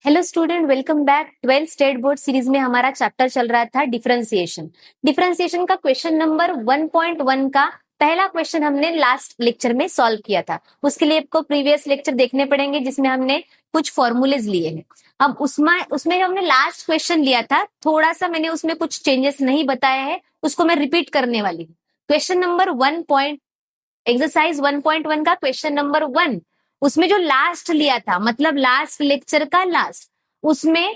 Hello student, welcome back. 12th state board series में हमारा chapter चल रहा था डिफरेंशिएशन। डिफरेंशिएशन का क्वेश्चन नंबर 1.1 का पहला क्वेश्चन हमने लास्ट लेक्चर में सॉल्व किया था। उसके लिए आपको प्रीवियस लेक्चर देखने पड़ेंगे जिसमें हमने कुछ फॉर्मूलेज लिए हैं। अब उसमें उसमें हमने लास्ट क्वेश्चन लिया था, थोड़ा सा मैंने उसमें कुछ चेंजेस नहीं बताया है, उसको मैं रिपीट करने वाली हूँ। Question number 1. एक्सरसाइज 1.1 का क्वेश्चन नंबर 1, उसमें जो लास्ट लिया था, मतलब लास्ट लेक्चर का लास्ट, उसमें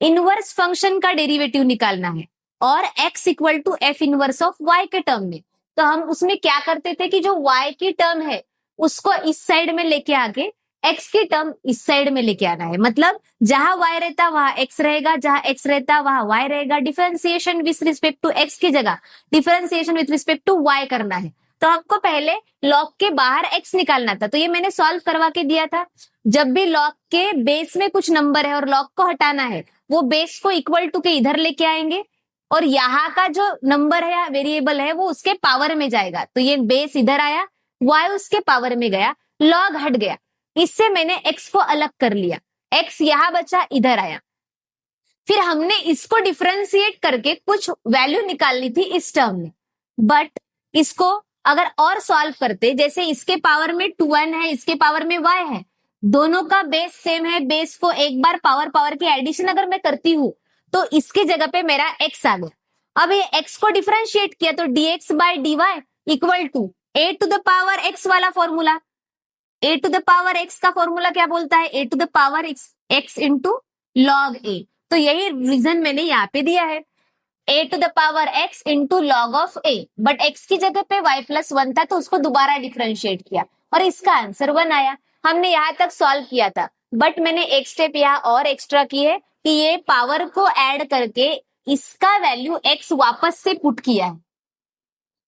इनवर्स फंक्शन का डेरिवेटिव निकालना है और x equal to f inverse of y के टर्म में। तो हम उसमें क्या करते थे कि जो y की टर्म है उसको इस साइड में लेके आके x की टर्म इस साइड में लेके आना है। मतलब जहां y रहता वहां x रहेगा, जहां x रहता वहां y रहेगा। Differentiation with respect to x की जगह differentiation with respect to y करना है। तो हमको पहले लॉग के बाहर x निकालना था, तो ये मैंने सॉल्व करवा के दिया था। जब भी लॉग के बेस में कुछ नंबर है और लॉग को हटाना है, वो बेस को इक्वल टू के इधर लेके आएंगे और यहाँ का जो नंबर है या वेरिएबल है वो उसके पावर में जाएगा। तो ये बेस इधर आया, y उसके पावर में गया, लॉग हट गया। इससे मैंने x को अलग कर लिया, x यहाँ बचा, इधर आया। फिर हमने इसको डिफरेंशिएट करके कुछ वैल्यू निकालनी थी इस टर्म में, बट इसको अगर और सॉल्व करते, जैसे इसके पावर में 2n है, इसके पावर में y है, दोनों का बेस सेम है, बेस को एक बार पावर की एडिशन अगर मैं करती हूं तो इसके जगह पे मेरा x आ गया। अब ये x को डिफरेंशिएट किया तो dx by dy equal to a to the power x वाला formula. a to the power x का फॉर्मूला क्या बोलता है? a to the power x into log a। तो यही रीजन मैंने यहाँ पे दिया है, a to the power x into log of a। But x की जगह पे y प्लस 1 था तो उसको दोबारा डिफरेंशिएट किया और इसका आंसर 1 आया। हमने यहाँ तक सॉल्व किया था, बट मैंने एक स्टेप यहाँ और एक्स्ट्रा की है कि ये पावर को ऐड करके इसका वैल्यू x वापस से पुट किया है।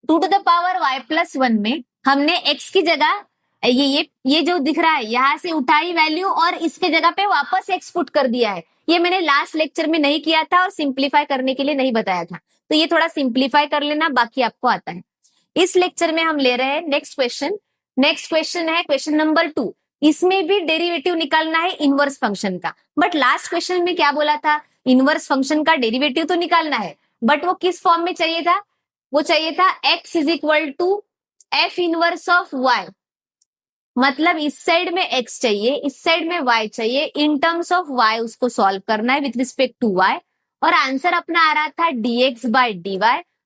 2 to the power y plus 1 में हमने x की जगह ये जो दिख रहा है यहाँ से उठाई वैल्यू और इसके जगह पे वापस x पुट कर दिया है। ये मैंने लास्ट लेक्चर में नहीं किया था और सिंप्लीफाई करने के लिए नहीं बताया था, तो ये थोड़ा सिंप्लीफाई कर लेना, बाकी आपको आता है। इस लेक्चर में हम ले रहे हैं नेक्स्ट क्वेश्चन। नेक्स्ट क्वेश्चन है क्वेश्चन नंबर 2। इसमें भी डेरिवेटिव निकालना है इनवर्स फंक्शन का, बट लास्ट क्वेश्चन में क्या बोला था? इनवर्स फंक्शन का डेरिवेटिव तो निकालना है, बट वो किस फॉर्म में चाहिए था? वो चाहिए था x is equal to f inverse of y। मतलब इस साइड में x चाहिए, इस साइड में y चाहिए, इन टर्म्स ऑफ y उसको सॉल्व करना है विथ रिस्पेक्ट टू y, और आंसर अपना आ रहा था dx बाय dy,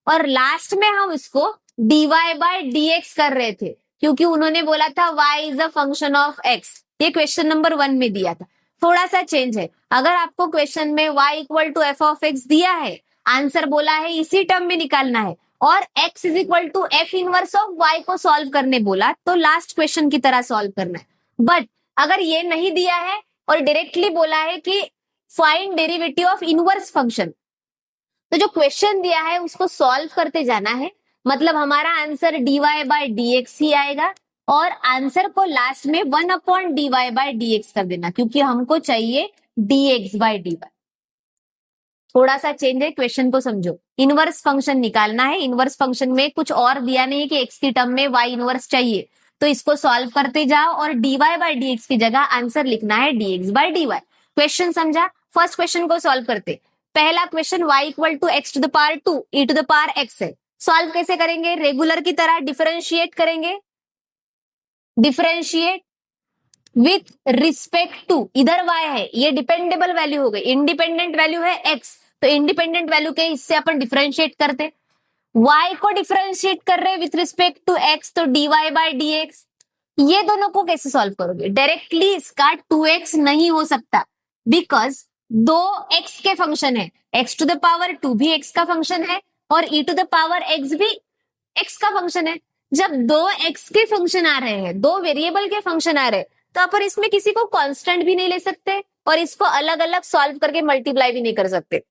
और लास्ट में हम इसको dy बाय dx कर रहे थे क्योंकि उन्होंने बोला था y is a function of x। ये क्वेश्चन नंबर 1 में दिया था। थोड़ा सा चेंज है, अगर आपको क्वेश्चन में y equal to f of x दिया है, आंसर बोला है इसी टर्म में निकालना है, और x is equal to f inverse of y को सॉल्व करने बोला तो लास्ट क्वेश्चन की तरह सॉल्व करना है। बट अगर ये नहीं दिया है और डायरेक्टली बोला है कि find derivative of inverse function, तो जो क्वेश्चन दिया है उसको सॉल्व करते जाना है। मतलब हमारा आंसर dy बाय dx ही आएगा और आंसर को लास्ट में 1 अपॉन dy बाय dx कर देना, क्योंकि हमको चाहिए dx बाय dy। थोड़ा सा चेंज है, क्वेश्चन को समझो। इनवर्स फंक्शन निकालना है, इनवर्स फंक्शन में कुछ और दिया नहीं है कि x की टर्म में y इनवर्स चाहिए, तो इसको सॉल्व करते जाओ और dy बाय dx की जगह आंसर लिखना है dx बाय dy। क्वेश्चन समझा? फर्स्ट क्वेश्चन को सॉल्व करते। पहला question y equal to x to the power 2 e to the power x है। सॉल्व कैसे करेंगे? रेगुलर की तरह डिफरेंशिएट करेंगे, डिफरेंशिएट विथ रिस्पेक्ट टू, इधर y है, ये डिपेंडेबल वैल्यू हो गई, इंडिपेंडेंट वैल्यू है x, तो इंडिपेंडेंट वैल्यू के इससे अपन डिफरेंशिएट करते। y को डिफरेंशिएट कर रहे विथ रिस्पेक्ट टू x, तो dy बाय dx। ये दोनों को कैसे सॉल्व करोगे? डायरेक्टली इसका 2x नहीं हो सकता, बिकॉज दो x के फंक्शन है, x टू द पावर 2 भी x का फंक्शन है और e to the power x भी x का फंक्शन है। जब दो x के फंक्शन आ रहे हैं, दो वेरिएबल के फंक्शन आ रहे हैं, तो अपन इसमें किसी को कांस्टेंट भी नहीं ले सकते और इसको अलग अलग सॉल्व करके मल्टीप्लाई भी नहीं कर सकते।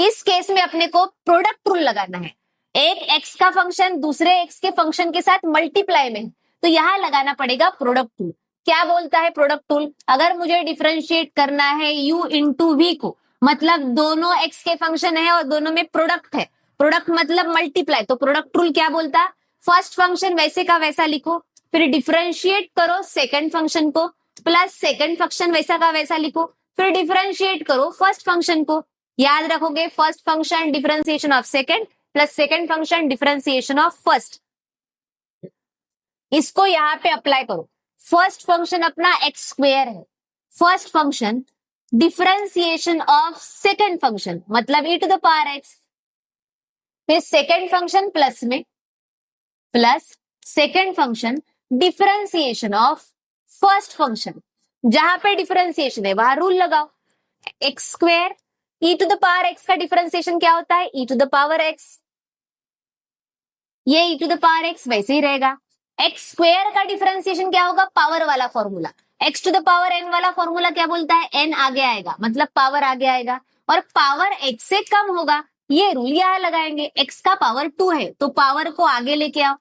इस केस में अपने को प्रोडक्ट रूल लगाना है। एक x का फंक्शन दूसरे x के फंक्शन के साथ मल्टीप्लाई में, तो यहां लगाना पड़ेगा प्रोडक्ट रूल। क्या बोलता है प्रोडक्ट रूल? अगर मुझे डिफरेंशिएट करना है u इंटू v को, मतलब दोनों x के फंक्शन है और दोनों में प्रोडक्ट है, प्रोडक्ट मतलब मल्टीप्लाई, तो प्रोडक्ट रूल क्या बोलता? फर्स्ट फंक्शन वैसे का वैसा लिखो, फिर डिफरेंशिएट करो सेकंड फंक्शन को, प्लस सेकंड फंक्शन वैसा का वैसा लिखो, फिर डिफरेंशिएट करो फर्स्ट फंक्शन को, याद रखोगे first function differentiation of second plus second function differentiation of first, इसको यहां पे अप्लाई करो। फर्स्ट फंक्शन अपना एक्स स्क्वेयर है, first function differentiation of second function मतलब e to the power x, फिर सेकंड फंक्शन प्लस में plus second function differentiation of first function, जहां पे डिफरेंशिएशन है वहां रूल लगाओ, x square e to the power x का डिफरेंशिएशन क्या होता है e to the power x, ये e to the power x वैसे ही रहेगा। एक्स स्क्वेयर का डिफरेंशिएशन क्या होगा, पावर वाला formula, x to the power n वाला फॉर्मूला क्या बोलता है, एन आगे आएगा मतलब पावर आगे आएगा, और पावर एक्स से कम होगा, ये रूल यहां लगाएंगे, एक्स का पावर 2 है तो पावर को आगे लेके आओ,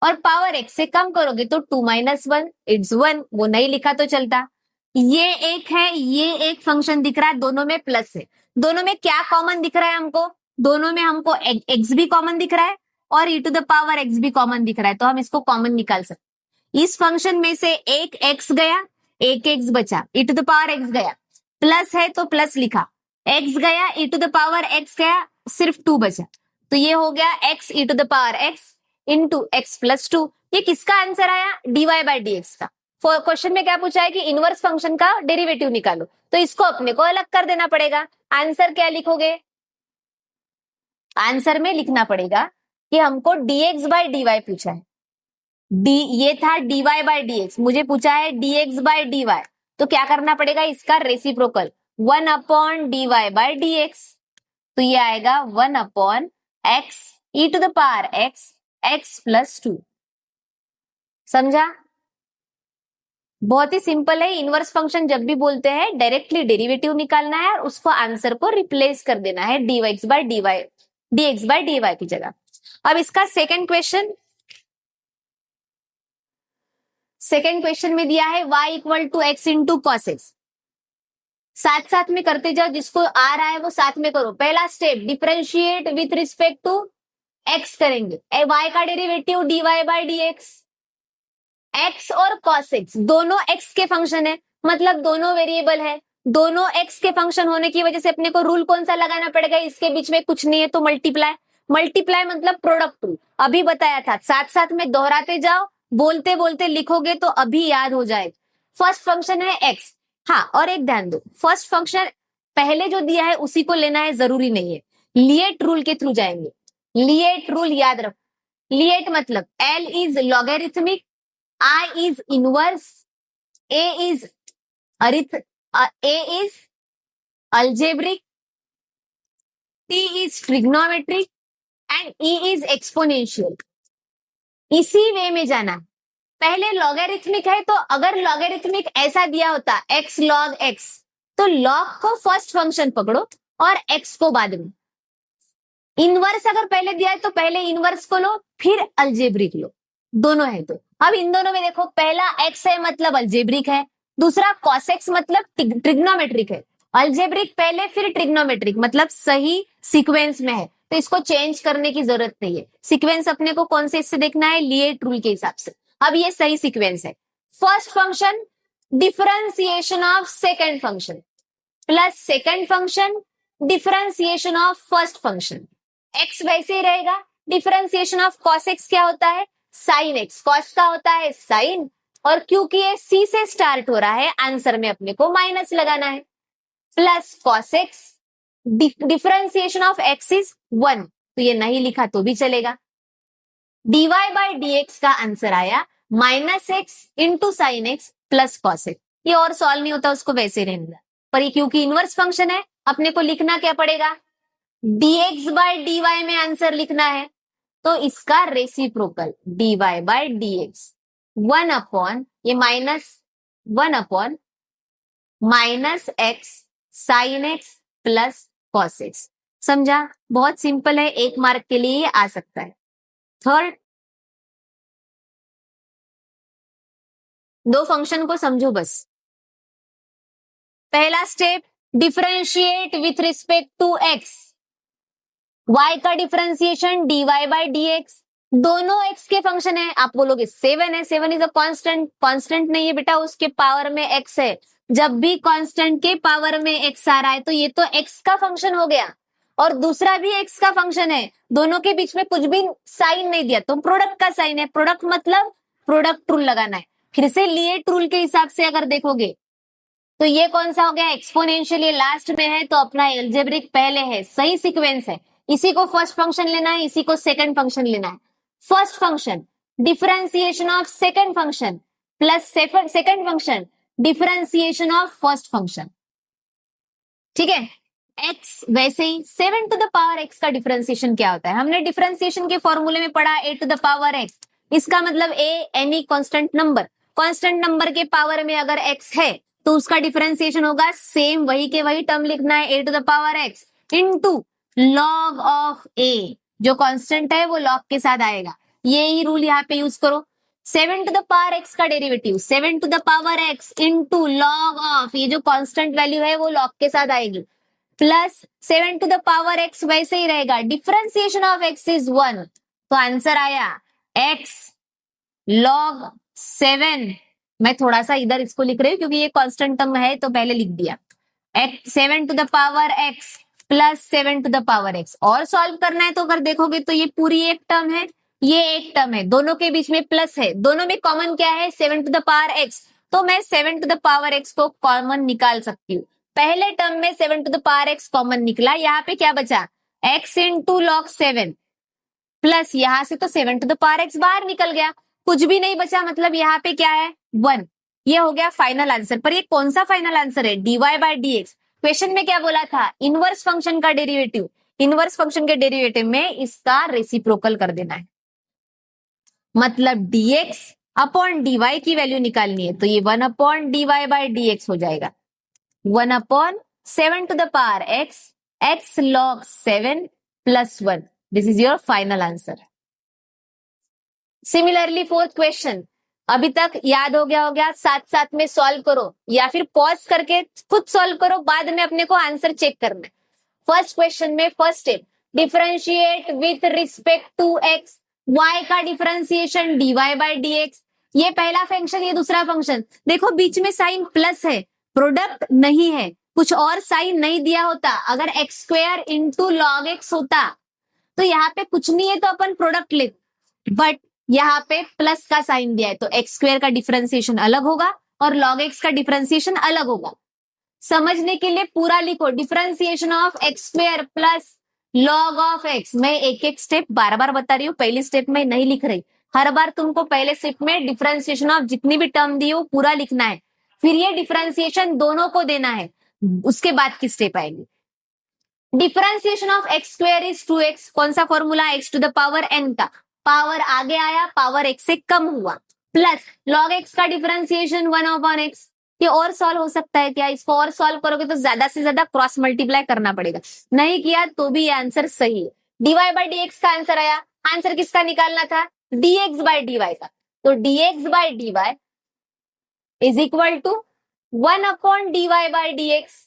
और पावर एक्स से कम करोगे तो 2 - 1 इट्स 1, वो नहीं लिखा तो चलता। ये एक है, ये एक फंक्शन दिख रहा है, दोनों में प्लस है, दोनों में क्या कॉमन दिख रहा है हमको, दोनों में हमको एक्स भी कॉमन दिख रहा है और e to the power x भी कॉमन दिख रहा है, तो हम इसको कॉमन निकाल सकते। इस फंक्शन में से एक एक्स गया, एक एक्स बचा, e to the power x गया, प्लस है तो प्लस लिखा, एक्स गया, e to the power x गया, सिर्फ 2 बचा, तो ये हो गया x e to the power x into x plus 2। ये किसका आंसर आया, dy बाई dx का। क्वेश्चन में क्या पूछा है कि इनवर्स फंक्शन का डेरिवेटिव निकालो, तो इसको अपने को अलग कर देना पड़ेगा। आंसर क्या लिखोगे, आंसर में लिखना पड़ेगा कि हमको dx बाई dy पूछा है, ये था dy बाई dx, मुझे पूछा है dx बाई dy, तो क्या करना पड़ेगा, इसका reciprocal 1 upon dy by dx, तो ये आएगा 1 upon x e to the power x x plus 2। समझा, बहुत ही सिंपल है। इनवर्स फंक्शन जब भी बोलते हैं डायरेक्टली डेरिवेटिव निकालना है और उसको आंसर को रिप्लेस कर देना है dx बाई dy की जगह। अब इसका सेकंड क्वेश्चन में दिया है y equal to x into cos x, साथ साथ में करते जाओ, जिसको आ रहा है वो साथ में करो। पहला step differentiate with respect to x करेंगे, y का derivative dy by dx, x और cos x दोनों x के फंक्शन है मतलब दोनों वेरिएबल है, दोनों x के फंक्शन होने की वजह से अपने को रूल कौन सा लगाना पड़ेगा, इसके बीच में कुछ नहीं है तो मल्टीप्लाई, मल्टीप्लाई मतलब प्रोडक्ट रूल, अभी बताया था, साथ साथ में दोहराते जाओ, बोलते बोलते लिखोगे तो अभी याद हो जाएगा। फर्स्ट फंक्शन है x, हाँ और एक ध्यान दो, फर्स्ट फंक्शन पहले जो दिया है उसी को लेना है जरूरी नहीं है, लिएट रूल के थ्रू जाएंगे। लिएट रूल याद रखो, लिएट मतलब L is logarithmic, I is inverse, A is algebraic, T is trigonometric and E is exponential। इसी वे में जाना है। पहले लॉगरिथमिक है तो अगर लॉगरिथमिक ऐसा दिया होता x log x, तो log को फर्स्ट फंक्शन पकड़ो और x को बाद में। इनवर्स अगर पहले दिया है तो पहले इनवर्स को लो फिर अल्जेब्रिक लो, दोनों है तो। अब इन दोनों में देखो, पहला x है मतलब अल्जेब्रिक है, दूसरा cos x मतलब ट्रिग्नोमेट्रिक है। अल्जेब्रिक पहले फिर ट्रिग्नोमेट्रिक मतलब सही सीक्वेंस में है, तो इसको चेंज करने की जरूरत नहीं है। सीक्वेंस अपने को कौन से इससे देखना है, लिएट रूल के हिसाब से। अब ये सही सीक्वेंस है, first function differentiation of second function plus second function differentiation of first function, x वैसे ही रहेगा, डिफरेंशिएशन ऑफ cos x क्या होता है, साइन x, cos का होता है साइन, और क्योंकि ये c से स्टार्ट हो रहा है आंसर में अपने को माइनस लगाना है, plus cos x differentiation of x is 1, तो ये नहीं लिखा तो भी चलेगा। dy बाई dx का आंसर आया -x into sine x plus cos x। ये और सॉल्व नहीं होता, उसको वैसे रहने दो, पर ये क्योंकि इनवर्स फंक्शन है अपने को लिखना क्या पड़ेगा, dx बाई dy में आंसर लिखना है, तो इसका reciprocal dy by dx 1 upon ये -1 upon -x sine x plus cos x। समझा, बहुत सिंपल है, 1 मार्क के लिए ये आ सकता है। थर्ड, दो फंक्शन को समझो बस। पहला step differentiate with respect to x, y का डिफरेंशिएशन dy बाई dx, दोनों x के फंक्शन है। आप बोलोगे 7 है, 7 इज अ कांस्टेंट, कांस्टेंट नहीं है बेटा, उसके पावर में x है, जब भी कांस्टेंट के पावर में एक्स आ रहा है तो ये तो एक्स का फंक्शन हो गया और दूसरा भी एक्स का फंक्शन है, दोनों के बीच में कुछ भी साइन नहीं दिया तो प्रोडक्ट का साइन है। प्रोडक्ट मतलब प्रोडक्ट रूल लगाना है। फिर से लिएट रूल के हिसाब से अगर देखोगे तो ये कौन सा हो गया, एक्सपोनेंशियल, ये लास्ट में है तो अपना एल्जेब्रिक पहले है, सही सीक्वेंस है। इसी को फर्स्ट फंक्शन लेना है, इसी को सेकंड फंक्शन लेना है। First function differentiation of second function plus second function differentiation of first function, ठीक है। एक्स वैसे ही 7 टू द पावर एक्स का डिफरेंशिएशन क्या होता है, हमने डिफरेंशिएशन के फॉर्मूले में पढ़ा a to the power x. इसका मतलब a any constant number, constant number के पावर में अगर x है तो उसका डिफरेंशिएशन होगा सेम वही के वही टर्म लिखना है, a to the power x into log of a, जो कांस्टेंट है वो लॉग के साथ आएगा। ये ही रूल यहाँ पे यूज करो। 7 टू द पावर एक्स का derivative 7 to the power x into log of, ये जो कांस्टेंट वैल्यू है वो लॉग के साथ आएगी, plus 7 to the power x वैसे ही रहेगा। डिफरेंशिएशन ऑफ एक्स इज 1, तो आंसर आया x log 7। मैं थोड़ा सा इधर इसको लिख रही हूँ क्योंकि ये कांस्टेंट टर्म है तो पहले लिख दिया। 7 to the power x plus 7 to the power x, और सॉल्व करना है तो अगर देखोगे तो ये पूरी एक टर्म है, ये एक टर्म है, दोनों के बीच में प्लस है, दोनों में कॉमन क्या है 7 टू द पावर एक्स, तो मैं 7 टू द पावर एक्स को कॉमन निकाल सकती हूँ। पहले टर्म में 7 to the power x common निकला, यहाँ पे क्या बचा x इंटू log 7 प्लस यहां से तो 7 टू द पावर एक्स बाहर निकल गया, कुछ भी नहीं बचा, मतलब यहाँ पे क्या है 1। ये हो गया फाइनल आंसर। पर ये कौन सा फाइनल आंसर है, dy बाय dx। क्वेश्चन में क्या बोला था, इनवर्स फंक्शन का डेरिवेटिव, इनवर्स फंक्शन के डेरिवेटिव में इसका रेसिप्रोकल कर देना है, मतलब dx अपॉन dy की वैल्यू निकालनी है, तो ये 1 अपॉन dy बाय dx हो जाएगा, 1 upon 7 to the power x log 7 plus 1। This is your final answer. Similarly fourth question, अभी तक याद हो गया, साथ साथ में सॉल्व करो या फिर पॉज करके खुद सॉल्व करो, बाद में अपने को आंसर चेक करना है। फर्स्ट क्वेश्चन में first step, differentiate with respect to x, y का डिफरेंशिएशन dy बाय dx। ये पहला फंक्शन, ये दूसरा फंक्शन, देखो बीच में साइन प्लस है, प्रोडक्ट नहीं है, कुछ और साइन नहीं दिया होता, अगर x square into log x होता तो यहाँ पे कुछ नहीं है तो अपन प्रोडक्ट ले, बट यहाँ पे प्लस का साइन दिया है तो एक्स स्क्वायर का डिफरेंशिएशन अलग होगा और लॉग एक्स का डिफरेंशिएशन अलग होगा। समझने के लिए पूरा लिखो, differentiation of x square plus log of x. मैं एक एक स्टेप बार बार बता रही हूँ, पहली स्टेप में नहीं लिख रही, हर बार तुमको पहले स्टेप में डिफरेंशिएशन ऑफ जितनी भी टर्म दी हो पूरा लिखना है, फिर ये डिफरेंशिएशन दोनों को देना है, उसके बाद की स्टेप आएगी। Differentiation of x square is 2x, कौन सा formula, x to the power n का, पावर आगे आया, पावर x से कम हुआ, प्लस log x का डिफरेंशिएशन 1 अपॉन x। ये और सॉल्व हो सकता है क्या, इसको और सॉल्व करोगे तो ज्यादा से ज्यादा क्रॉस मल्टीप्लाई करना पड़ेगा, नहीं किया तो भी ये आंसर सही है। dy बाय dx का आंसर आया, आंसर किसका निकालना था, dx बाय dy का, तो dx by dy is equal to 1 upon dy by dx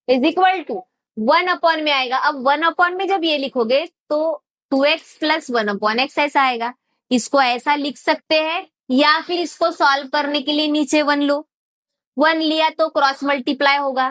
is equal to 1 upon में आएगा। अब 1 अपॉन में जब ये लिखोगे तो 2x प्लस 1 अपॉन एक्स ऐसा आएगा, इसको ऐसा लिख सकते हैं या फिर इसको सॉल्व करने के लिए नीचे 1 लो, 1 लिया तो क्रॉस मल्टीप्लाई होगा,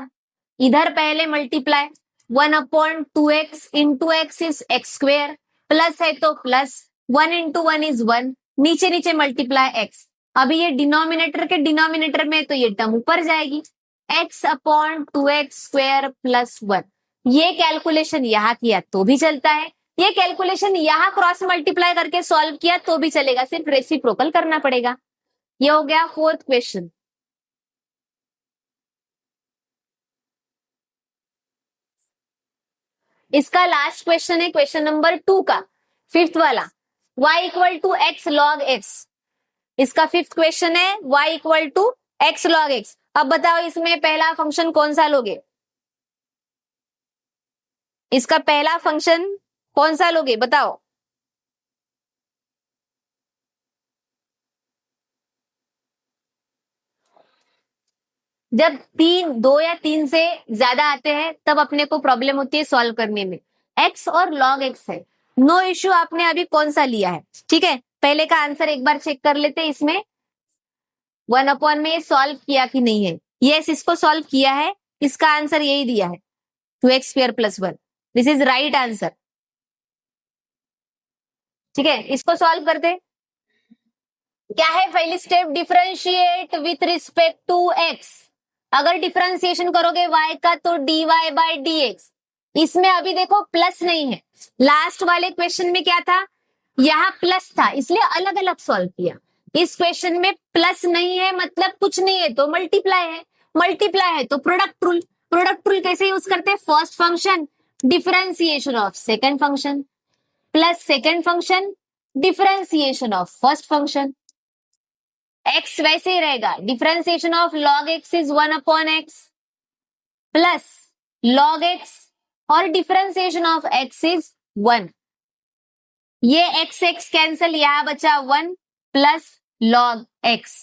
इधर पहले multiply 1 upon 2x into x is x square, plus है तो प्लस 1 इंटू 1 इज 1, नीचे नीचे मल्टीप्लाई x। अभी ये डिनोमिनेटर के डिनोमिनेटर में तो ये टर्म ऊपर जाएगी, x upon 2x square plus 1। ये कैलकुलेशन यहाँ किया तो भी चलता है, ये कैलकुलेशन यहाँ क्रॉस मल्टीप्लाई करके सॉल्व किया तो भी चलेगा, सिर्फ रेसिप्रोकल करना पड़ेगा। ये हो गया फोर्थ क्वेश्चन। इसका लास्ट क्वेश्चन है क्वेश्चन नंबर 2 का, फिफ्थ वाला, y equal to x log x. इसका फिफ्थ क्वेश्चन है y equal to x log x. अब बताओ इसमें पहला फंक्शन कौन सा लोगे, इसका पहला फंक्शन कौन सा लोगे बताओ। जब 2 या 3 से ज्यादा आते हैं तब अपने को प्रॉब्लम होती है सॉल्व करने में। x और log x है, नो इश्यू, आपने अभी कौन सा लिया है, ठीक है। पहले का आंसर एक बार चेक कर लेते हैं, इसमें 1 अपॉन में सॉल्व किया कि नहीं है, यस, इसको सॉल्व किया है, इसका आंसर यही दिया है 2x square plus 1। This is right answer. ठीक है, इसको सॉल्व करते। क्या है पहली step? Differentiate with respect to x। अगर डिफरेंशिएशन करोगे y का तो dy बाय dx। इसमें अभी देखो प्लस नहीं है, लास्ट वाले क्वेश्चन में क्या था, यहाँ प्लस था, इसलिए अलग अलग सॉल्व किया। इस क्वेश्चन में प्लस नहीं है मतलब कुछ नहीं है तो मल्टीप्लाई है, मल्टीप्लाई है तो प्रोडक्ट रूल। प्रोडक्ट रूल कैसे यूज करते हैं? First function differentiation of second function plus second function differentiation of first function. x वैसे ही रहेगा, differentiation of log x is 1 upon x plus log x और डिफरेंशिएशन ऑफ x इज 1। ये x x cancel, यहां बचा 1 plus log x।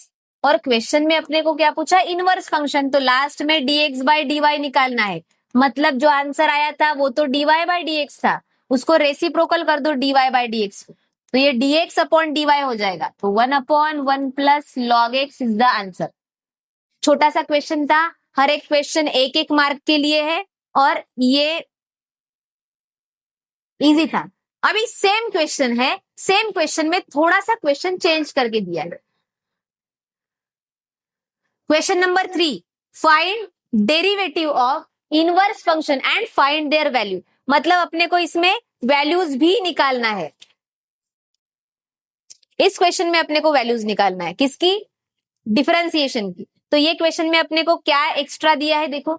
और question में अपने को क्या पूछा? इनवर्स फंक्शन, तो लास्ट में dx बाय dy निकालना है। मतलब जो आंसर आया था वो तो dy बाय dx था, उसको रेसिप्रोकल कर दो dy बाय dx, तो ये dx अपॉन dy हो जाएगा, तो 1 upon 1 plus log x is the answer. छोटा सा क्वेश्चन था, हर एक क्वेश्चन एक एक मार्क के लिए है और ये इजी था। अभी सेम क्वेश्चन है, सेम क्वेश्चन में थोड़ा सा क्वेश्चन चेंज करके दिया है। Question number 3, find derivative of inverse function and find their value. मतलब अपने को इसमें वैल्यूज भी निकालना है। इस क्वेश्चन में अपने को वैल्यूज निकालना है, किसकी? डिफरेंशिएशन की। तो ये क्वेश्चन में अपने को क्या एक्स्ट्रा दिया है? देखो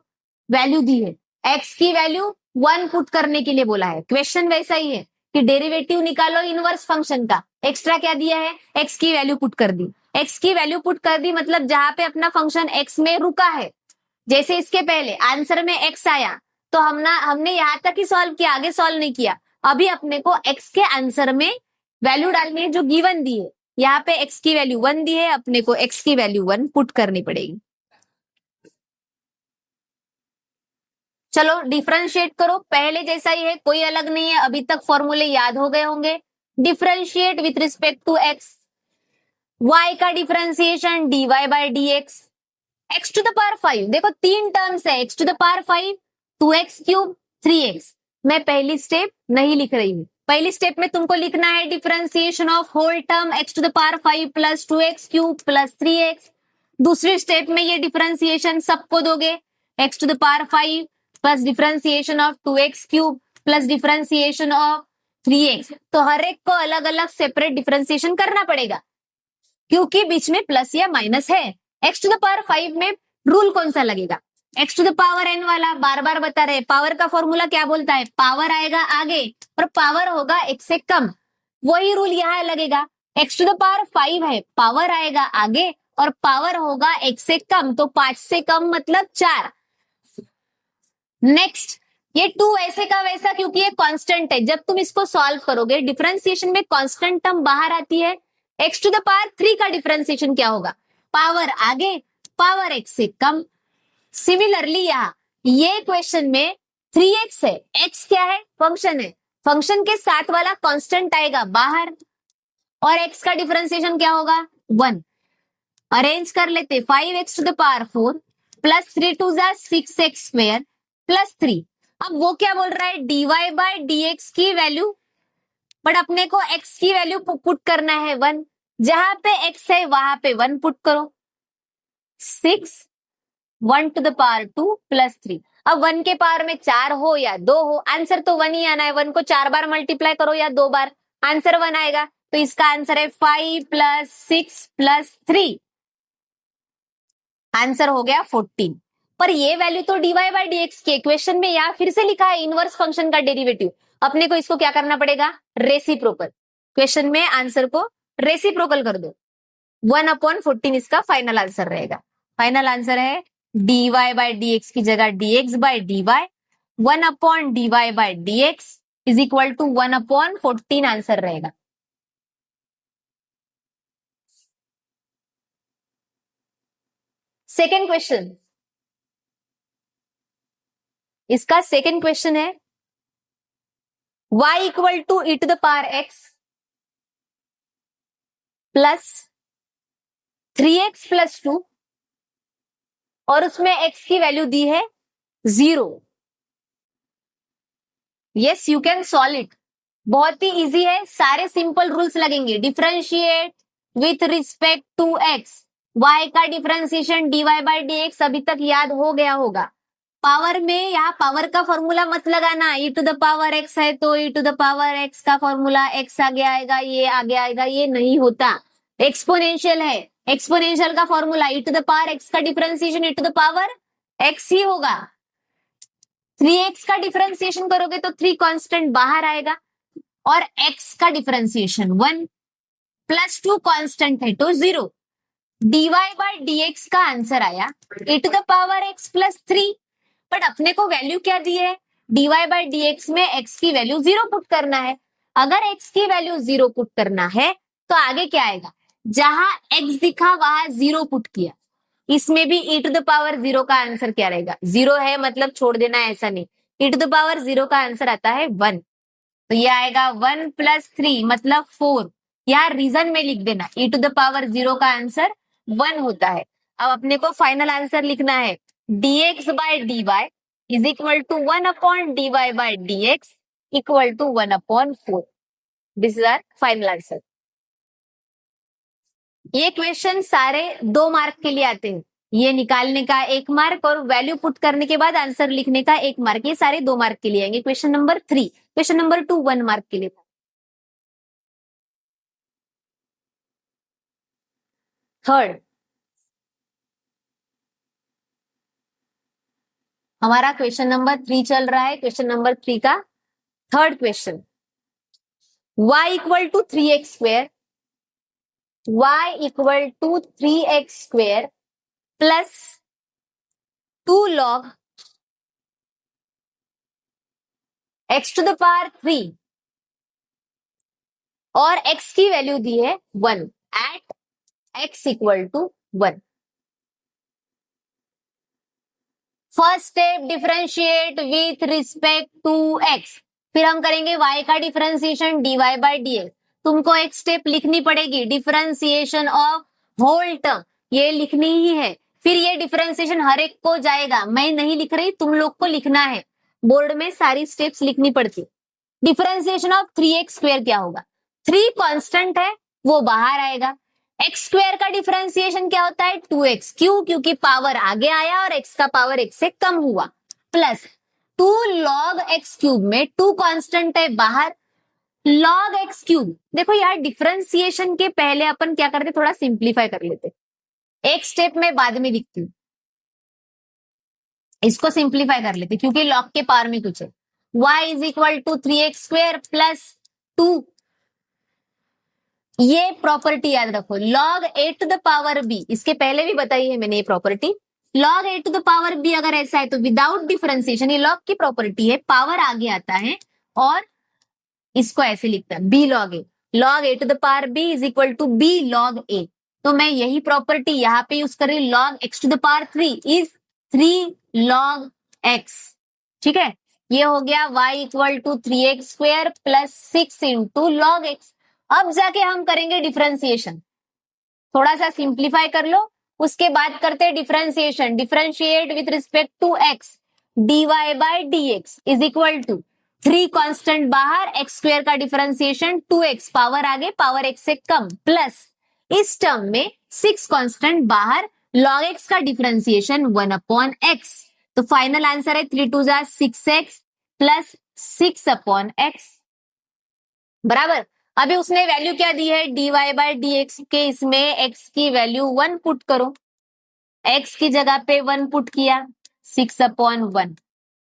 वैल्यू दी है, x की वैल्यू 1 पुट करने के लिए बोला है। क्वेश्चन वैसा ही है कि डेरिवेटिव निकालो इनवर्स फंक्शन का, एक्स्ट्रा क्या दिया है? x की वैल्यू पुट कर दी। x की वैल्यू पुट कर दी मतलब जहां पे अपना फंक्शन x में रुका है, जैसे इसके पहले आंसर में x आया तो हमने यहां तक ही सॉल्व किया, आगे सॉल्व नहीं किया। अभी अपने को x के आंसर में वैल्यू डालनी है जो गिवन दी है। यहाँ पे x की वैल्यू 1 दी है, अपने को x की वैल्यू 1 पुट करनी पड़ेगी। चलो डिफरेंशिएट करो, पहले जैसा ही है, कोई अलग नहीं है, अभी तक फॉर्मूले याद हो गए होंगे। Differentiate with respect to x, y का differentiation dy by dx, x to the power 5। देखो तीन टर्म्स है, x to the power 5, 2x cube, 3x। मैं पहली स्टेप नहीं लिख रही हूँ, पहली स्टेप में तुमको लिखना है differentiation of whole term x to the power 5 plus 2x cube plus 3x। दूसरी स्टेप में ये डिफरेंशिएशन सबको दोगे, x to the power 5 plus differentiation of 2x cube plus differentiation of 3x। तो हर एक को अलग अलग सेपरेट डिफरेंशिएशन करना पड़ेगा क्योंकि बीच में प्लस या माइनस है। x टू द पावर 5 में रूल कौन सा लगेगा? x to the power n वाला, बार बार बता रहे, पावर का फॉर्मूला क्या बोलता है? पावर आएगा आगे और पावर होगा x से कम, वही रूल यहाँ लगेगा। x टू द पावर 5 है, पावर आएगा आगे और पावर होगा x से कम, तो 5 से कम मतलब 4। नेक्स्ट, ये 2 ऐसे का वैसा क्योंकि ये कांस्टेंट है, जब तुम इसको सॉल्व करोगे डिफरेंशिएशन में कांस्टेंट टर्म बाहर आती है। x टू द पावर 3 का डिफरेंशिएशन क्या होगा? पावर आगे, पावर x से कम। सिमिलरली यहाँ ये क्वेश्चन में 3x है, x क्या है? फंक्शन है, फंक्शन के साथ वाला कांस्टेंट आएगा बाहर और x का डिफरेंशिएशन क्या होगा? 1। अरेंज कर लेते, 5x to the power 4 plus 3 to जा 6x स्क्वायर प्लस 3। अब वो क्या बोल रहा है? dy बाय dx की वैल्यू, बट अपने को x की वैल्यू पुट करना है 1, जहां पे x है वहां पे 1 पुट करो। 6 1 टू द पावर 2 प्लस 3। अब 1 के पावर में 4 हो या 2 हो, आंसर तो 1 ही आना है। 1 को 4 बार मल्टीप्लाई करो या 2 बार, आंसर 1 आएगा। तो इसका आंसर है 5 प्लस 6 प्लस 3, आंसर हो गया 14। पर ये वैल्यू तो dy बाय dx के क्वेश्चन में यहाँ फिर से लिखा है इनवर्स फंक्शन का डेरिवेटिव, अपने को इसको क्या करना पड़ेगा? रेसिप्रोकल। क्वेश्चन में आंसर को रेसिप्रोकल कर दो, 1 अपॉन 14 इसका फाइनल आंसर रहेगा। फाइनल आंसर है dy बाय dx की जगह dx by dy, 1 upon dy by dx is equal to 1 upon 14 answer रहेगा। सेकेंड क्वेश्चन, इसका सेकेंड क्वेश्चन है y equal to e to the power x plus 3x plus 2 और उसमें x की value दी है 0। Yes, you can solve it. बहुत ही इजी है, सारे सिंपल रूल्स लगेंगे। Differentiate with respect to x, y का डिफरेंशिएशन dy बाई dx अभी तक याद हो गया होगा। पावर में यहाँ पावर का फॉर्मूला मत लगाना, e to the power x है तो e to the power x का फॉर्मूला x आगे आएगा, ये आगे आएगा, ये नहीं होता। एक्सपोनेंशियल है, एक्सपोनेंशियल का formula e to the power x का differentiation e to the power x ही होगा। 3x का डिफरेंशिएशन करोगे तो 3 कांस्टेंट बाहर आएगा, और x का डिफरेंशिएशन 1 प्लस 2 कांस्टेंट है तो 0। dy बाय dx का आंसर आया e to the power x plus 3। But अपने को वैल्यू क्या दी है, dy बाय dx में x की वैल्यू 0 पुट करना है। अगर x की वैल्यू 0 पुट करना है तो आगे क्या आएगा, जहां x दिखा वहां 0 पुट किया। इसमें भी e टू द पावर 0 का आंसर क्या रहेगा, 0 है मतलब छोड़ देना है, ऐसा नहीं। e टू द पावर 0 का आंसर आता है 1, तो ये आएगा 1 प्लस 3 मतलब 4। यहाँ रीजन में लिख देना, e टू द पावर 0 का आंसर 1 होता है। अब अपने को फाइनल आंसर लिखना है, dx by dy is equal to 1 upon dy by dx equal to 1 upon 4। This is our final answer. ये क्वेश्चन सारे 2 मार्क के लिए आते हैं, ये निकालने का 1 मार्क और वैल्यू पुट करने के बाद आंसर लिखने का 1 मार्क, ये सारे 2 मार्क के लिए आएंगे। Question number 3, question number 2 1 mark के लिए था। थर्ड, हमारा क्वेश्चन नंबर 3 चल रहा है। क्वेश्चन नंबर 3 का third question, y equal to 3x square, y equal to 3x square plus 2 log x to the power 3 और x की वैल्यू दी है 1 at x equal to 1। First step differentiate with respect to x, फिर हम करेंगे y का differentiation dy by dx। तुमको एक स्टेप लिखनी पड़ेगी, डिफरेंशिएशन ऑफ होल टर्म, ये लिखनी ही है। फिर ये डिफरेंशिएशन हर एक को जाएगा, मैं नहीं लिख रही, तुम लोग को लिखना है। बोर्ड में सारी स्टेप्स लिखनी पड़ती। डिफरेंशिएशन ऑफ 3x स्क्वायर क्या होगा, 3 कांस्टेंट है वो बाहर आएगा। एक्स स्क्वायर का डिफरेंशिएशन क्या होता है 2x, क्यों, क्योंकि पावर आगे आया और x का पावर x से कम हुआ, प्लस 2 log x क्यूब में 2 कांस्टेंट है बाहर, log x क्यूब। देखो यार, डिफरेंशिएशन के पहले अपन क्या करते, थोड़ा सिंप्लीफाई कर लेते। एक स्टेप में बाद में दिखती हूँ, इसको सिंप्लीफाई कर लेते क्योंकि log के पावर में कुछ है। y is equal to 3x square plus 2, ये प्रॉपर्टी याद रखो, log a to the power b, इसके पहले भी बताई है मैंने ये property. log a to the power b अगर ऐसा है तो विदाउट डिफरेंशिएशन, ये log की प्रॉपर्टी है, पावर आगे आता है और इसको ऐसे लिखता है b log a, log a to the power b is equal to b log a। तो मैं यही प्रॉपर्टी यहाँ पे यूज कर रही, log x to the power 3 is 3 log x। ठीक है, ये हो गया y equal to 3x square plus 6 into log x। अब जाके हम करेंगे डिफरेंशिएशन, थोड़ा सा सिंप्लीफाई कर लो, उसके बाद करते हैं differentiation. Differentiate with respect to x, dy by dx is equal to 3 constant बाहर, x स्क्वायर का डिफरेंशिएशन 2x, पावर आगे पावर x से कम, प्लस इस टर्म में 6 कांस्टेंट बाहर, log x का डिफरेंशिएशन 1 अपॉन x। तो फाइनल आंसर है 3 2 जा 6x प्लस 6 अपॉन x बराबर। अभी उसने वैल्यू क्या दी है, dy बाय dx के, इसमें x की वैल्यू 1 पुट करो, x की जगह पे 1 पुट किया, 6 upon 1,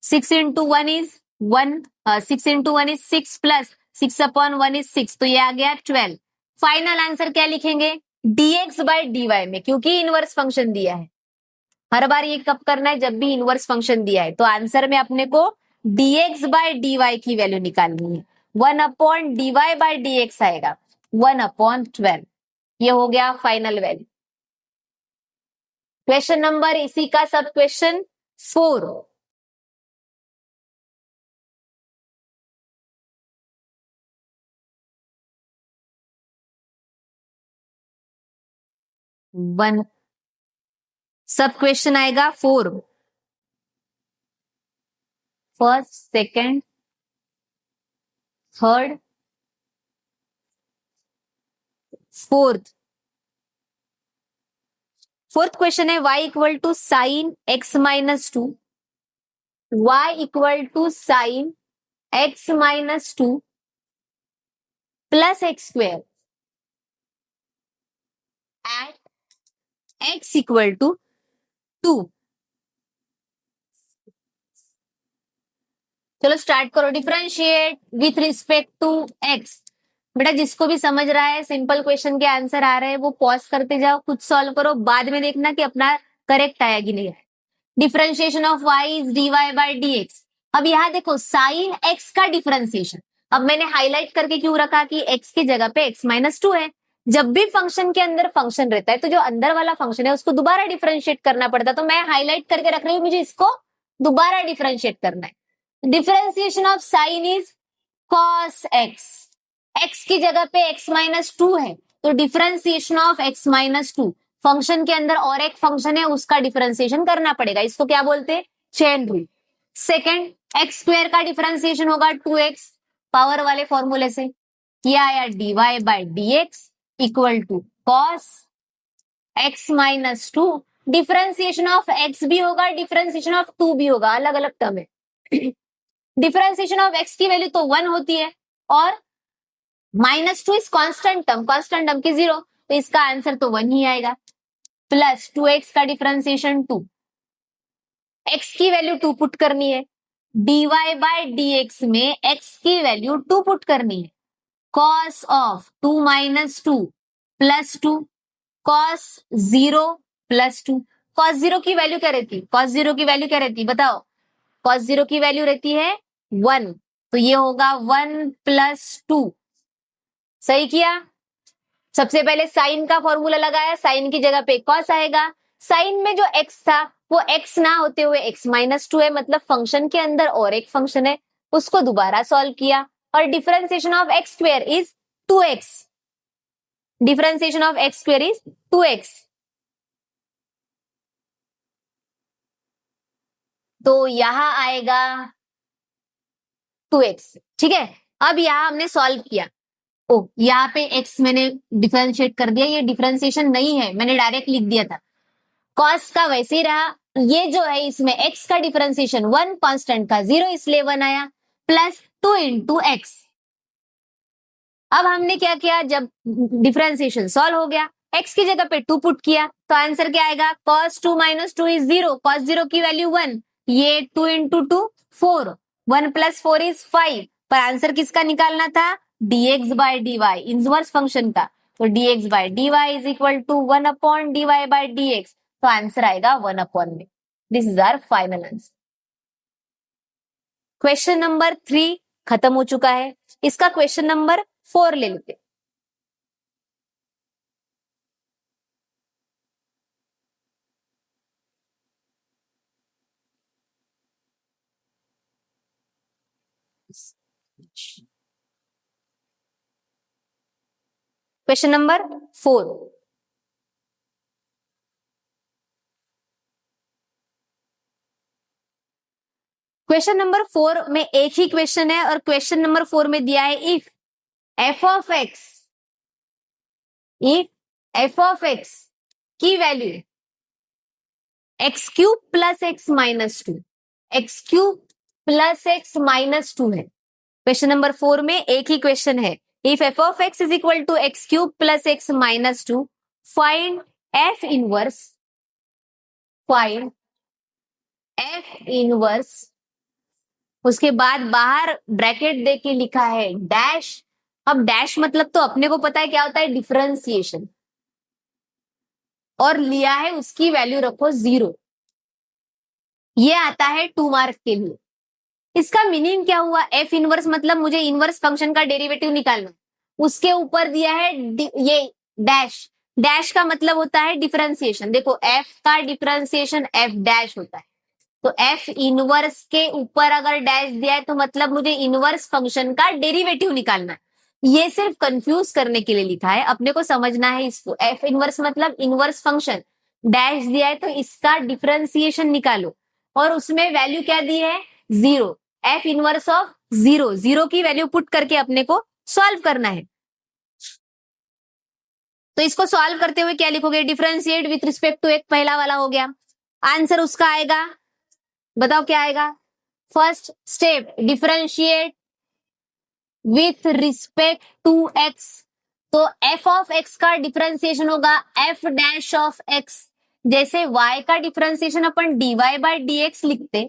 6 into 1 is 1, 6 into 1 is 6 plus 6 upon 1 is 6, तो ये आ गया 12। फाइनल आंसर क्या लिखेंगे, dx बाय dy में, क्योंकि इनवर्स फंक्शन दिया है। हर बार ये कब करना है, जब भी इनवर्स फंक्शन दिया है, तो आंसर में अपने को dx बाय dy की वैल्यू निकालनी है, 1 अपॉन dy बाय dx आएगा 1 अपॉन 12, ये हो गया फाइनल वैल्यू। क्वेश्चन नंबर इसी का सब क्वेश्चन 4, वन सब क्वेश्चन आएगा 4, first, second, third, fourth. Fourth question है y equal to sine x minus two, y equal to sine x minus two plus x square at x equal to 2। चलो start करो। Differentiate with respect to x। बेटा जिसको भी समझ रहा है simple question के आंसर आ रहे हैं वो पॉज करते जाओ, खुद सॉल्व करो, बाद में देखना कि अपना करेक्ट आया कि नहीं। Differentiation of y is dy by dx। अब यहाँ देखो साइन x का डिफरेंशिएशन, अब मैंने हाईलाइट करके क्यों रखा कि x की जगह पे x माइनस टू है। जब भी फंक्शन के अंदर फंक्शन रहता है तो जो अंदर वाला फंक्शन है उसको दोबारा डिफरेंशिएट करना पड़ता है, तो मैं हाईलाइट करके रख रही हूँ, मुझे इसको दोबारा डिफरेंशिएट करना है। Differentiation of sine is cos x। x की जगह पे x माइनस टू है तो differentiation of x minus to, function के अंदर और एक फंक्शन है उसका डिफरेंशिएशन करना पड़ेगा, इसको क्या बोलते हैं, chain rule. Second, x square का डिफरेंशिएशन होगा 2x, पावर वाले फॉर्मूले से किया आया dy by dx equal to cos x minus two. Differentiation of x भी होगा, डिफरेंशिएशन ऑफ 2 भी होगा, अलग अलग टर्म है। डिफरेंशिएशन ऑफ x की वैल्यू तो 1 होती है और minus two is constant term की 0, तो इसका आंसर तो 1 ही आएगा। प्लस 2x का डिफरेंशिएशन 2, x की वैल्यू 2 पुट करनी है, dy बाय dx में x की वैल्यू 2 पुट करनी है। cos of 2 minus 2 plus 2, cos 0 plus 2। cos 0 की वैल्यू क्या रहती, cos 0 की वैल्यू क्या रहती बताओ, cos 0 की वैल्यू रहती है 1, तो ये होगा 1 प्लस 2। सही किया। सबसे पहले साइन का फॉर्मूला लगाया, साइन की जगह पे cos आएगा। साइन में जो x था वो x ना होते हुए x माइनस टू है, मतलब फंक्शन के अंदर और एक फंक्शन है, उसको दोबारा सॉल्व किया और differentiation of x square is 2x। Differentiation of x square is 2x, तो यहां आएगा 2x। ठीक है, अब यहां हमने सॉल्व किया, ओ यहाँ पे x मैंने डिफरेंशिएट कर दिया, ये डिफरेंशिएशन नहीं है, मैंने डायरेक्ट लिख दिया था। cos का वैसे ही रहा, ये जो है इसमें x का डिफरेंशिएशन 1, कांस्टेंट का 0 इसलिए 1 आया, प्लस 2 इंटू एक्स। अब हमने क्या किया, जब डिफरेंशिएशन सॉल्व हो गया x की जगह पे 2 पुट किया तो आंसर क्या आएगा, cos 2 माइनस 2 इज 0, cos 0 की वैल्यू 1, ये 2 इंटू 2 4, 1 प्लस 4 इज 5, पर आंसर किसका निकालना था, dx by dy, inverse function का, तो dx by dy is equal to 1 upon dy by dx, तो आंसर आएगा 1 अपॉन में। This is our final answer. Question number 3 खत्म हो चुका है, इसका क्वेश्चन नंबर 4 ले लेते। क्वेश्चन नंबर 4, क्वेश्चन नंबर 4 में एक ही क्वेश्चन है और क्वेश्चन नंबर 4 में दिया है इफ f ऑफ x की वैल्यू x cube plus x minus two, x cube plus x minus two है। क्वेश्चन नंबर 4 में एक ही क्वेश्चन है, if f of x is equal to x cube plus x minus two, find f inverse, उसके बाद बाहर bracket दे के लिखा है डैश। अब डैश मतलब तो अपने को पता है क्या होता है, डिफरेंशिएशन, और लिया है उसकी वैल्यू रखो 0, ये आता है 2 मार्क के लिए। इसका मीनिंग क्या हुआ, एफ इनवर्स मतलब मुझे इनवर्स फंक्शन का डेरिवेटिव निकालना, उसके ऊपर दिया है ये डैश, डैश का मतलब होता है डिफरेंशिएशन। देखो एफ का डिफरेंशिएशन एफ डैश होता है, तो एफ इनवर्स के ऊपर अगर डैश दिया है तो मतलब मुझे इनवर्स फंक्शन का डेरिवेटिव निकालना है। ये सिर्फ कंफ्यूज करने के लिए लिखा है, अपने को समझना है इसको। एफ इनवर्स मतलब इनवर्स फंक्शन, डैश दिया है तो इसका डिफरेंशिएशन निकालो, और उसमें वैल्यू क्या दी है, 0, एफ इनवर्स ऑफ 0, 0 की वैल्यू पुट करके अपने को सॉल्व करना है। तो इसको सॉल्व करते हुए क्या लिखोगे, डिफरेंशिएट विथ रिस्पेक्ट टू, एक पहला वाला हो गया, आंसर उसका आएगा, बताओ क्या आएगा, first step differentiate with respect to x, तो एफ ऑफ एक्स का डिफरेंशिएशन होगा एफ डैश ऑफ एक्स, जैसे y का डिफरेंशिएशन अपन dy बाय dx लिखते,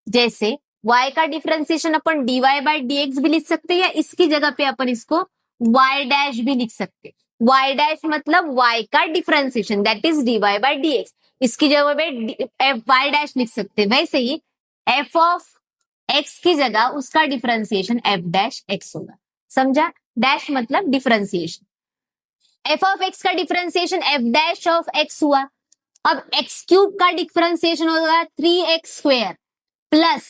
जैसे y का डिफरेंशिएशन अपन dy बाय dx भी लिख सकते, या इसकी जगह पे अपन इसको y डैश भी लिख सकते, y डैश मतलब y का differentiation that is dy by dx, इसकी जगह पे y डैश लिख सकते, वैसे ही f ऑफ x की जगह उसका डिफरेंशिएशन f डैश x होगा, समझा, डैश मतलब डिफरेंशिएशन, f ऑफ x का differentiation f dash of x हुआ, अब x क्यूब का डिफरेंशिएशन होगा 3x स्क्वायर प्लस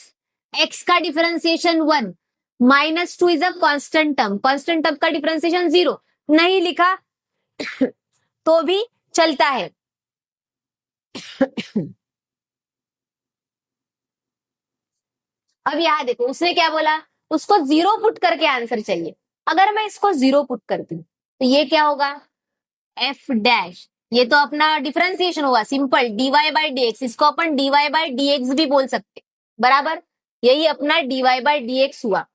x का differentiation 1 minus 2 is a constant term, constant term का डिफरेंशिएशन 0 नहीं लिखा तो भी चलता है। अब यहां देखो उसने क्या बोला, उसको 0 पुट करके आंसर चाहिए, अगर मैं इसको 0 पुट करती हूँ तो ये क्या होगा, एफ डैश, ये तो अपना डिफरेंशिएशन होगा सिंपल dy बाई dx, इसको अपन dy बाई dx भी बोल सकते, बराबर, यही अपना dy बाई dx हुआ।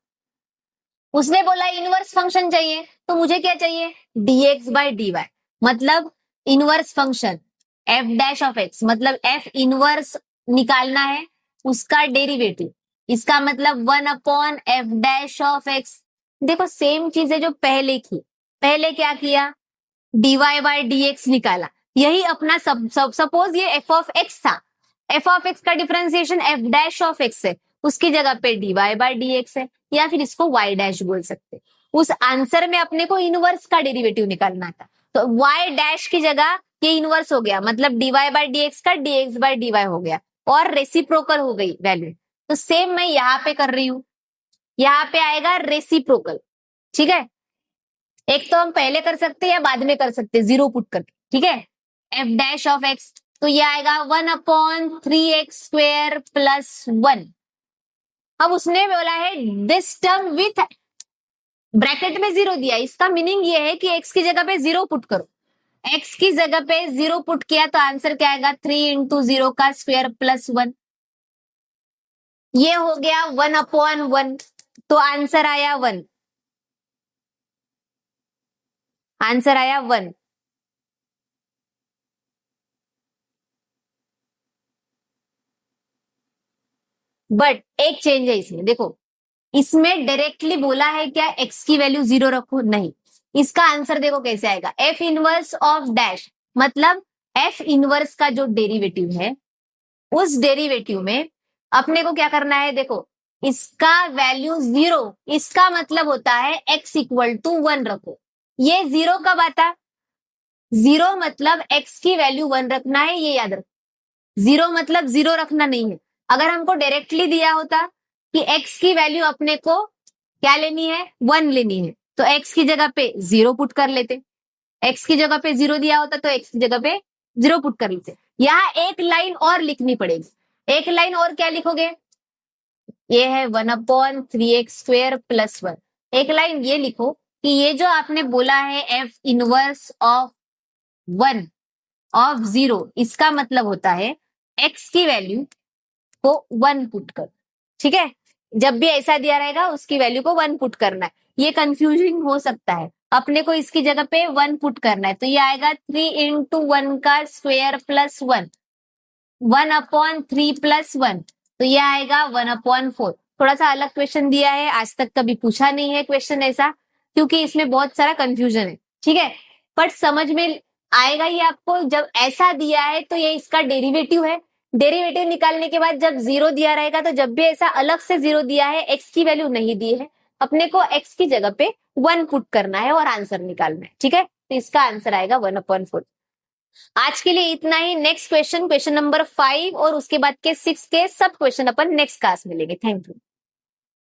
उसने बोला इनवर्स फंक्शन चाहिए, तो मुझे क्या चाहिए, dx बाई dy, मतलब inverse function f dash of x, मतलब f इनवर्स निकालना है, उसका डेरिवेटिव, इसका मतलब 1 upon F dash of x. देखो सेम चीज है जो पहले की, पहले क्या किया, dy बाई dx निकाला, यही अपना सपोज ये f ऑफ x था, f ऑफ x का differentiation f dash of x है, उसकी जगह पे dy बाई dx है, या फिर इसको y डैश बोल सकते, उस आंसर में अपने को इनवर्स का डेरिवेटिव निकालना था, तो y डैश की जगह ये इनवर्स हो गया, मतलब dy बाई dx का dx बाई dy हो गया, और रेसिप्रोकल हो गई वैल्यू, तो सेम मैं यहाँ पे कर रही हूं, यहाँ पे आएगा रेसिप्रोकल, ठीक है, एक तो हम पहले कर सकते हैं या बाद में कर सकते हैं 0 पुट करके, ठीक है, एफ डैश ऑफ एक्स, तो ये आएगा 1 अपॉन 3x स्क्वायर प्लस 1। अब उसने बोला है दिस टर्म विथ ब्रैकेट में 0 दिया, इसका मीनिंग ये है कि x की जगह पे 0 पुट करो, x की जगह पे 0 पुट किया तो आंसर क्या आएगा, 3 इंटू 0 का स्क्वायर प्लस 1, ये हो गया 1 अपॉन 1, तो आंसर आया 1, आंसर आया 1। बट एक चेंज है इसमें, देखो इसमें डायरेक्टली बोला है क्या x की वैल्यू 0 रखो, नहीं, इसका आंसर देखो कैसे आएगा, f इनवर्स ऑफ डैश, मतलब f इनवर्स का जो डेरिवेटिव है उस डेरिवेटिव में अपने को क्या करना है, देखो इसका वैल्यू 0, इसका मतलब होता है x इक्वल टू 1 रखो, ये 0 कब आता, 0 मतलब x की वैल्यू 1 रखना है, ये याद रखो, 0 मतलब 0 रखना नहीं है, अगर हमको डायरेक्टली दिया होता कि x की वैल्यू अपने को क्या लेनी है, 1 लेनी है, तो x की जगह पे 0 पुट कर लेते, x की जगह पे 0 दिया होता तो x की जगह पे 0 पुट कर लेते, यहाँ एक लाइन और लिखनी पड़ेगी, एक लाइन और क्या लिखोगे, ये है 1 अपॉन 3x स्क्वायर प्लस 1, एक लाइन ये लिखो कि ये जो आपने बोला है f इनवर्स ऑफ 1 ऑफ 0, इसका मतलब होता है x की वैल्यू को 1 पुट कर, ठीक है, जब भी ऐसा दिया रहेगा उसकी वैल्यू को 1 पुट करना है, ये कंफ्यूजिंग हो सकता है, अपने को इसकी जगह पे 1 पुट करना है, तो ये आएगा 3 इंटू 1 का स्क्वायर प्लस 1, 1 अपॉन 3 प्लस 1, तो ये आएगा 1 अपॉन 4। थोड़ा सा अलग क्वेश्चन दिया है, आज तक कभी पूछा नहीं है क्वेश्चन ऐसा, क्योंकि इसमें बहुत सारा कंफ्यूजन है, ठीक है, बट समझ में आएगा ये आपको, जब ऐसा दिया है तो ये इसका डेरिवेटिव है, डेरिवेटिव निकालने के बाद जब 0 दिया रहेगा, तो जब भी ऐसा अलग से 0 दिया है, x की वैल्यू नहीं दी है, अपने को x की जगह पे 1 पुट करना है और आंसर निकालना है, ठीक है, तो इसका आंसर आएगा 1/4। आज के लिए इतना ही, नेक्स्ट क्वेश्चन, क्वेश्चन नंबर 5 और उसके बाद के 6 के सब क्वेश्चन अपन नेक्स्ट क्लास में लेंगे। Thank you.